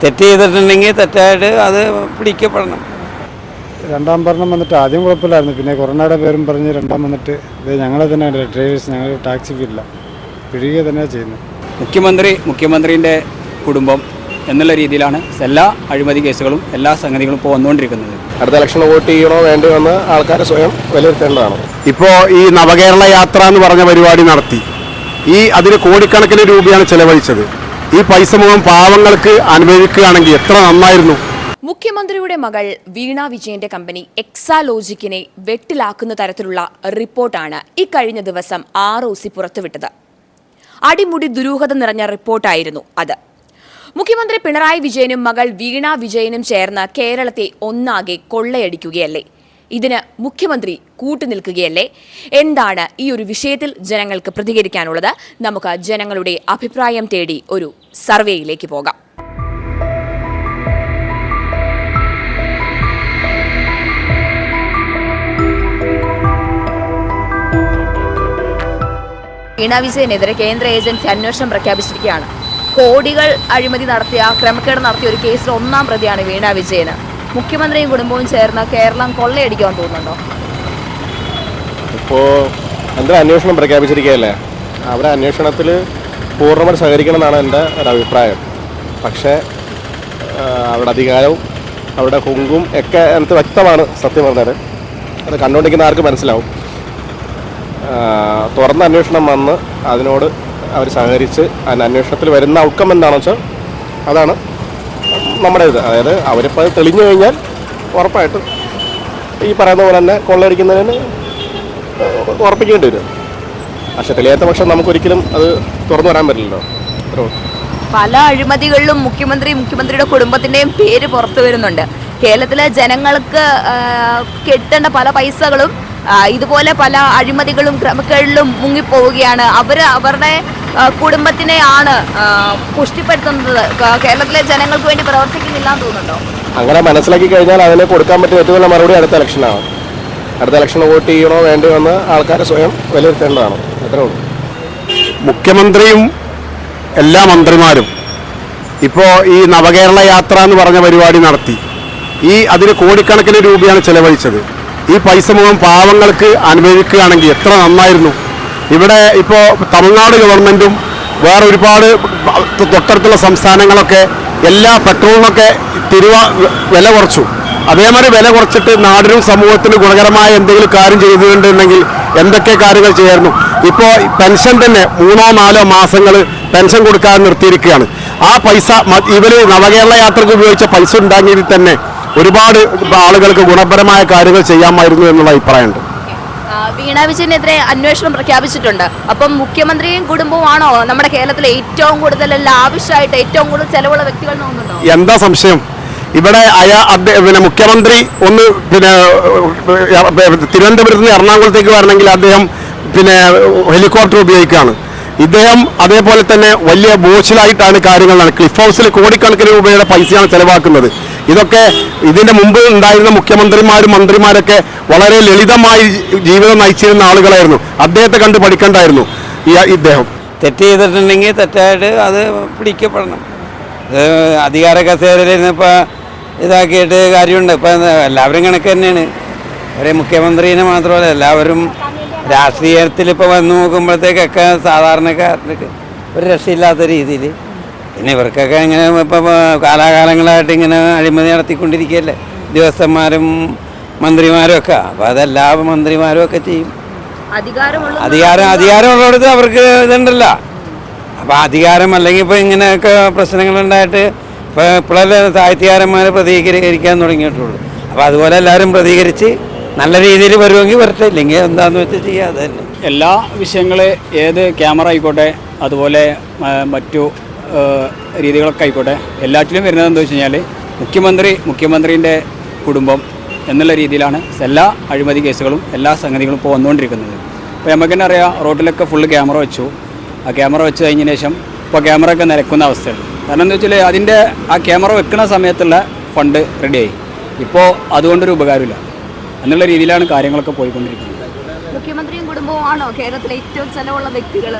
തെറ്റ് ചെയ്തിട്ടുണ്ടെങ്കിൽ തെറ്റായിട്ട് അത് പിടിക്കപ്പെടണം. രണ്ടാം ഭരണം വന്നിട്ട് ആദ്യം കുഴപ്പമില്ലായിരുന്നു, പിന്നെ കൊറോണയുടെ പേരും പറഞ്ഞ് രണ്ടാം വന്നിട്ട് ഞങ്ങളെ തന്നെ ഡ്രൈവേഴ്സ് ഞങ്ങൾ ടാക്സി ഫീല്ല പിഴിയുക തന്നെയാണ് ചെയ്യുന്നത്. മുഖ്യമന്ത്രിൻ്റെ കുടുംബം എന്നുള്ള രീതിയിലാണ് എല്ലാ അഴിമതി കേസുകളും എല്ലാ സംഗതികളും ഇപ്പോൾ വന്നുകൊണ്ടിരിക്കുന്നത്. അടുത്ത ഇലക്ഷൻ വോട്ട് ചെയ്യണോ വേണ്ടോ എന്ന് ആൾക്കാർ സ്വയം വിലയിരുത്തേണ്ടതാണ്. ഇപ്പോൾ ഈ നവകേരള യാത്ര എന്ന് പറഞ്ഞ പരിപാടി നടത്തി, അതിന് കോടിക്കണക്കിന് രൂപയാണ് ചെലവഴിച്ചത്. ഈ പൈസ മുഴുവൻ പാവങ്ങൾക്ക് അനുഭവിക്കുകയാണെങ്കിൽ എത്ര നന്നായിരുന്നു. മുഖ്യമന്ത്രിയുടെ മകൾ വീണ വിജയന്റെ കമ്പനി എക്സാലോജിക്കിനെ വെട്ടിലാക്കുന്ന തരത്തിലുള്ള റിപ്പോർട്ടാണ് ഇക്കഴിഞ്ഞ ദിവസം ROC പുറത്തുവിട്ടത്. അടിമുടി ദുരൂഹത നിറഞ്ഞ റിപ്പോർട്ടായിരുന്നു അത്. മുഖ്യമന്ത്രി പിണറായി വിജയനും മകൾ വീണ വിജയനും ചേർന്ന് കേരളത്തെ ഒന്നാകെ കൊള്ളയടിക്കുകയല്ലേ? ഇതിന് മുഖ്യമന്ത്രി കൂട്ടുനിൽക്കുകയല്ലേ? എന്താണ് ഈ ഒരു വിഷയത്തിൽ ജനങ്ങൾക്ക് പ്രതികരിക്കാനുള്ളത്? നമുക്ക് ജനങ്ങളുടെ അഭിപ്രായം തേടി ഒരു സർവേയിലേക്ക് പോകാം. വീണ വിജയനെതിരെ കേന്ദ്ര ഏജൻസി അന്വേഷണം പ്രഖ്യാപിച്ചിരിക്കുകയാണ്. കോടികൾ അഴിമതി നടത്തിയ ക്രമക്കേട് നടത്തിയ ഒരു കേസിൽ 1-ാം പ്രതിയാണ് വീണ വിജയന്. മുഖ്യമന്ത്രിയും കുടുംബവും ചേർന്ന് കേരളം കൊള്ളയടിക്കാൻ തോന്നുന്നുണ്ടോ? ഇപ്പോൾ എന്താ അന്വേഷണം പ്രഖ്യാപിച്ചിരിക്കുകയല്ലേ, അവരുടെ അന്വേഷണത്തിൽ പൂർണ്ണമായിട്ട് സഹകരിക്കണമെന്നാണ് എൻ്റെ ഒരു അഭിപ്രായം. പക്ഷേ അവരുടെ അധികാരവും അവരുടെ ഹുങ്കും ഒക്കെ എനിക്ക് വ്യക്തമാണ്. സത്യം പറഞ്ഞാൽ അത് കണ്ടുകൊണ്ടിരിക്കുന്ന ആർക്ക് മനസ്സിലാവും. തുറന്ന അന്വേഷണം വന്ന് അതിനോട് അവർ സഹകരിച്ച് അതിൻ്റെ അന്വേഷണത്തിൽ വരുന്ന ഔട്ട്കം എന്താണെന്ന് വെച്ചാൽ അതാണ് നമ്മുടെ ഇത്. അതായത് അവരിപ്പോൾ അത് തെളിഞ്ഞു കഴിഞ്ഞാൽ ഉറപ്പായിട്ടും ഈ പറയുന്ന പോലെ തന്നെ കൊള്ളയടിക്കുന്നതിന് ഉറപ്പിക്കേണ്ടി വരും. പക്ഷെ തെളിയാത്ത പക്ഷം നമുക്കൊരിക്കലും അത് തുറന്നു വരാൻ പറ്റില്ലല്ലോ. പല അഴിമതികളിലും മുഖ്യമന്ത്രിയുടെ കുടുംബത്തിന്റെയും പേര് പുറത്തു വരുന്നുണ്ട്. കേരളത്തിലെ ജനങ്ങൾക്ക് കിട്ടേണ്ട പല പൈസകളും ഇതുപോലെ പല അഴിമതികളും ക്രമക്കേടിലും മുങ്ങിപ്പോവുകയാണ്. അവരുടെ കുടുംബത്തിനെയാണ് പുഷ്ടിപ്പെടുത്തുന്നത്. കേരളത്തിലെ ജനങ്ങൾക്ക് വേണ്ടി പ്രവർത്തിക്കുന്നില്ല എന്ന് തോന്നുന്നുണ്ടോ? അങ്ങനെ മനസ്സിലാക്കി കഴിഞ്ഞാൽ അതിന് കൊടുക്കാൻ പറ്റിയ ഏറ്റവും നല്ല മറുപടി അടുത്ത ഇലക്ഷനാണ്. അടുത്ത ഇലക്ഷൻ വോട്ട് ചെയ്യണോ വേണ്ടോ എന്ന് ആൾക്കാർ സ്വയം വിലയിരുത്തേണ്ടതാണ്. അത്രേ ഉള്ളൂ. മുഖ്യമന്ത്രിയും എല്ലാ മന്ത്രിമാരും ഇപ്പോൾ ഈ നവകേരള യാത്ര എന്ന് പറഞ്ഞ പരിപാടി നടത്തി, അതിന് കോടിക്കണക്കിന് രൂപയാണ് ചെലവഴിച്ചത്. ഈ പൈസ മുഴുവൻ പാവങ്ങൾക്ക് അനുഭവിക്കുകയാണെങ്കിൽ എത്ര നന്നായിരുന്നു. ഇവിടെ ഇപ്പോൾ തമിഴ്നാട് ഗവൺമെൻറ്റും വേറെ ഒരുപാട് തൊട്ടടുത്തുള്ള സംസ്ഥാനങ്ങളൊക്കെ എല്ലാ പെട്രോളിനൊക്കെ വില കുറച്ചു. അതേമാതിരി വില കുറച്ചിട്ട് നാടിനും സമൂഹത്തിനും ഗുണകരമായ എന്തെങ്കിലും കാര്യം ചെയ്തിട്ടുണ്ടെങ്കിൽ എന്തൊക്കെ കാര്യങ്ങൾ ചെയ്യായിരുന്നു. ഇപ്പോൾ പെൻഷൻ തന്നെ 3-4 മാസങ്ങൾ പെൻഷൻ കൊടുക്കാതെ നിർത്തിയിരിക്കുകയാണ്. ആ പൈസ ഇവർ നവകേരള യാത്രയ്ക്ക് ഉപയോഗിച്ച പൈസ ഉണ്ടാക്കിയതിൽ തന്നെ ഒരുപാട് ആളുകൾക്ക് ഗുണപരമായ കാര്യങ്ങൾ ചെയ്യാമായിരുന്നു എന്നുള്ള അഭിപ്രായമുണ്ട്. വീണ വിജയനെതിരെ അന്വേഷണം പ്രഖ്യാപിച്ചിട്ടുണ്ട്. അപ്പം മുഖ്യമന്ത്രിയും കുടുംബവും ആണോ നമ്മുടെ കേരളത്തിലെ ഏറ്റവും കൂടുതൽ ആവശ്യമായിട്ട് ഏറ്റവും കൂടുതൽ ചെലവുള്ള വ്യക്തികൾ തോന്നുന്നുണ്ടോ? എന്താ സംശയം? ഇവിടെ മുഖ്യമന്ത്രി ഒന്ന് തിരുവനന്തപുരത്ത് നിന്ന് എറണാകുളത്തേക്ക് വരണമെങ്കിൽ അദ്ദേഹം ഹെലികോപ്റ്റർ ഉപയോഗിക്കുകയാണ്. ഇദ്ദേഹം അതേപോലെ തന്നെ വലിയ ബോച്ചിലായിട്ടാണ് കാര്യങ്ങൾ നടക്കുന്നത്. ക്ലിഫ് ഹൗസിൽ കോടിക്കണക്കിന് രൂപയുടെ പൈസയാണ് ചെലവാക്കുന്നത്. ഇതിന്റെ മുമ്പ് ഉണ്ടായിരുന്ന മുഖ്യമന്ത്രിമാരും മന്ത്രിമാരൊക്കെ വളരെ ലളിതമായി ജീവിതം നയിച്ചിരുന്ന ആളുകളായിരുന്നു. അദ്ദേഹത്തെ കണ്ട് പഠിക്കണ്ടായിരുന്നു ഇദ്ദേഹം. തെറ്റ് ചെയ്തിട്ടുണ്ടെങ്കിൽ തെറ്റായിട്ട് അത് പിടിക്കപ്പെടണം. അധികാര കസേരയിലിരുന്നിപ്പോൾ ഇതാക്കിയിട്ട് കാര്യമുണ്ട്. ഇപ്പം എല്ലാവരും കണക്ക് തന്നെയാണ്. ഒരേ മുഖ്യമന്ത്രീനെ മാത്രമല്ല എല്ലാവരും രാഷ്ട്രീയത്തിൽ ഇപ്പോൾ വന്നു നോക്കുമ്പോഴത്തേക്കൊക്കെ സാധാരണക്കാർക്ക് ഒരു രക്ഷയില്ലാത്ത രീതിയിൽ. പിന്നെ ഇവർക്കൊക്കെ ഇങ്ങനെ ഇപ്പോൾ കാലാകാലങ്ങളായിട്ട് ഇങ്ങനെ അഴിമതി നടത്തിക്കൊണ്ടിരിക്കുകയല്ലേ ഉദ്യോഗസ്ഥന്മാരും മന്ത്രിമാരും ഒക്കെ. അപ്പോൾ അതെല്ലാ മന്ത്രിമാരും ഒക്കെ ചെയ്യും. അധികാരമുള്ളിടത്ത് അവർക്ക് ഇതുണ്ടല്ലോ. അപ്പോൾ അധികാരം അല്ലെങ്കിൽ ഇപ്പോൾ ഇങ്ങനെയൊക്കെ പ്രശ്നങ്ങളുണ്ടായിട്ട് ഇപ്പോഴല്ലേ സാഹിത്യകാരന്മാർ പ്രതികരിക്കാൻ തുടങ്ങിയിട്ടുള്ളൂ. അപ്പോൾ അതുപോലെ എല്ലാവരും പ്രതികരിച്ച് നല്ല രീതിയിൽ വരുമെങ്കിൽ വരട്ടെ, ഇല്ലെങ്കിൽ എന്താണെന്ന് വെച്ചാൽ ചെയ്യാതെ തന്നെ. എല്ലാ വിഷയങ്ങൾ ഏത് ക്യാമറ ആയിക്കോട്ടെ അതുപോലെ മറ്റു രീതികളൊക്കെ ആയിക്കോട്ടെ എല്ലാറ്റിലും വരുന്നത് എന്താ വെച്ച് കഴിഞ്ഞാൽ മുഖ്യമന്ത്രിൻ്റെ കുടുംബം എന്നുള്ള രീതിയിലാണ് എല്ലാ അഴിമതി കേസുകളും എല്ലാ സംഗതികളും ഇപ്പോൾ വന്നുകൊണ്ടിരിക്കുന്നത്. ഇപ്പോൾ നമുക്ക് തന്നെ അറിയാം, റോഡിലൊക്കെ ഫുള്ള് ക്യാമറ വെച്ചു. ആ ക്യാമറ വെച്ച് കഴിഞ്ഞതിന് ശേഷം ഇപ്പോൾ ക്യാമറ ഒക്കെ നിരക്കുന്ന അവസ്ഥയാണ്. കാരണം എന്താ വെച്ചാൽ അതിൻ്റെ ആ ക്യാമറ വെക്കുന്ന സമയത്തുള്ള ഫണ്ട് റെഡിയായി. ഇപ്പോൾ അതുകൊണ്ടൊരു ഉപകാരമില്ല എന്നുള്ള രീതിയിലാണ് കാര്യങ്ങളൊക്കെ പോയിക്കൊണ്ടിരിക്കുന്നത്. മുഖ്യമന്ത്രിയും കുടുംബവും ആണോ കേരളത്തിലെ ഏറ്റവും ചെലവുള്ള വ്യക്തികൾ?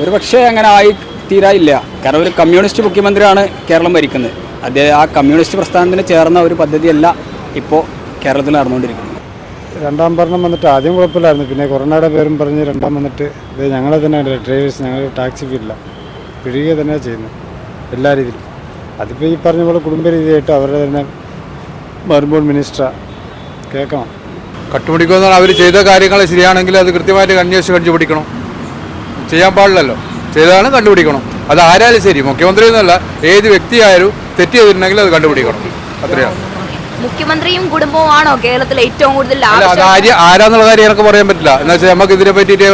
ഒരു പക്ഷേ അങ്ങനെ ആയി തീരായില്ല. കാരണം ഒരു കമ്മ്യൂണിസ്റ്റ് മുഖ്യമന്ത്രിയാണ് കേരളം ഭരിക്കുന്നത്. അദ്ദേഹം ആ കമ്മ്യൂണിസ്റ്റ് പ്രസ്ഥാനത്തിന് ചേർന്ന ഒരു പദ്ധതിയല്ല ഇപ്പോൾ കേരളത്തിൽ നടന്നുകൊണ്ടിരിക്കുന്നത്. രണ്ടാം ഭരണം വന്നിട്ട് ആദ്യം കുഴപ്പമില്ലായിരുന്നു, പിന്നെ കൊറോണയുടെ പേരും പറഞ്ഞ് രണ്ടാം വന്നിട്ട് ഇത് ഞങ്ങളെ തന്നെ ഡ്രൈവേഴ്സ്, ഞങ്ങൾ ടാക്സി ഫീല്ല പിഴിയുക തന്നെയാണ് ചെയ്യുന്നത് എല്ലാ രീതിയിലും. അതിപ്പോൾ ഈ പറഞ്ഞ പോലെ കുടുംബ രീതിയായിട്ട് അവരുടെ തന്നെ വരുമ്പോൾ മിനിസ്റ്റർ കേൾക്കണം. കട്ടുപിടിക്കുമെന്നാണ് അവർ ചെയ്ത കാര്യങ്ങൾ ശരിയാണെങ്കിൽ അത് കൃത്യമായിട്ട് അന്വേഷിച്ച് കണ്ടുപിടിക്കണം. ചെയ്യാൻ പാടില്ലല്ലോ, ചെയ്തതാണ് കണ്ടുപിടിക്കണം. അത് ആരായാലും ശരി, മുഖ്യമന്ത്രി എന്നല്ല ഏത് വ്യക്തിയായാലും തെറ്റ് ചെയ്തിട്ടുണ്ടെങ്കിൽ അത് കണ്ടുപിടിക്കണം. അത്രയാണ്. മുഖ്യമന്ത്രിയും കുടുംബവും ആണോ കേരളത്തിൽ ഏറ്റവും കൂടുതൽ അത് ആരാന്നുള്ള കാര്യം എനിക്ക് പറയാൻ പറ്റില്ല. എന്ന് വെച്ചാൽ നമുക്ക് ഇതിനെ പറ്റിയിട്ട്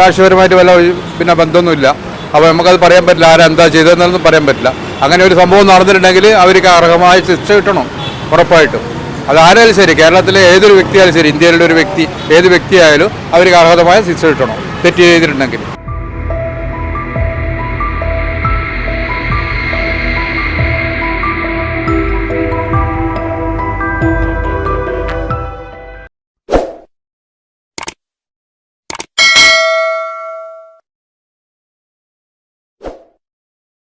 രാഷ്ട്രീയപരമായിട്ട് വല്ല പിന്നെ ബന്ധമൊന്നുമില്ല. അപ്പോൾ നമുക്കത് പറയാൻ പറ്റില്ല, ആരാ എന്താ ചെയ്തതെന്നൊന്നും പറയാൻ പറ്റില്ല. അങ്ങനെ ഒരു സംഭവം നടന്നിട്ടുണ്ടെങ്കിൽ അവർക്ക് അർഹമായ ശിക്ഷ കിട്ടണം ഉറപ്പായിട്ടും. അത് ആരായാലും ശരി, കേരളത്തിലെ ഏതൊരു വ്യക്തിയായാലും ശരി, ഇന്ത്യയിലുള്ള ഒരു വ്യക്തി ഏത് വ്യക്തിയായാലും അവർക്ക് അർഹതമായ ശിക്ഷ കിട്ടണം തെറ്റ് ചെയ്തിട്ടുണ്ടെങ്കിൽ.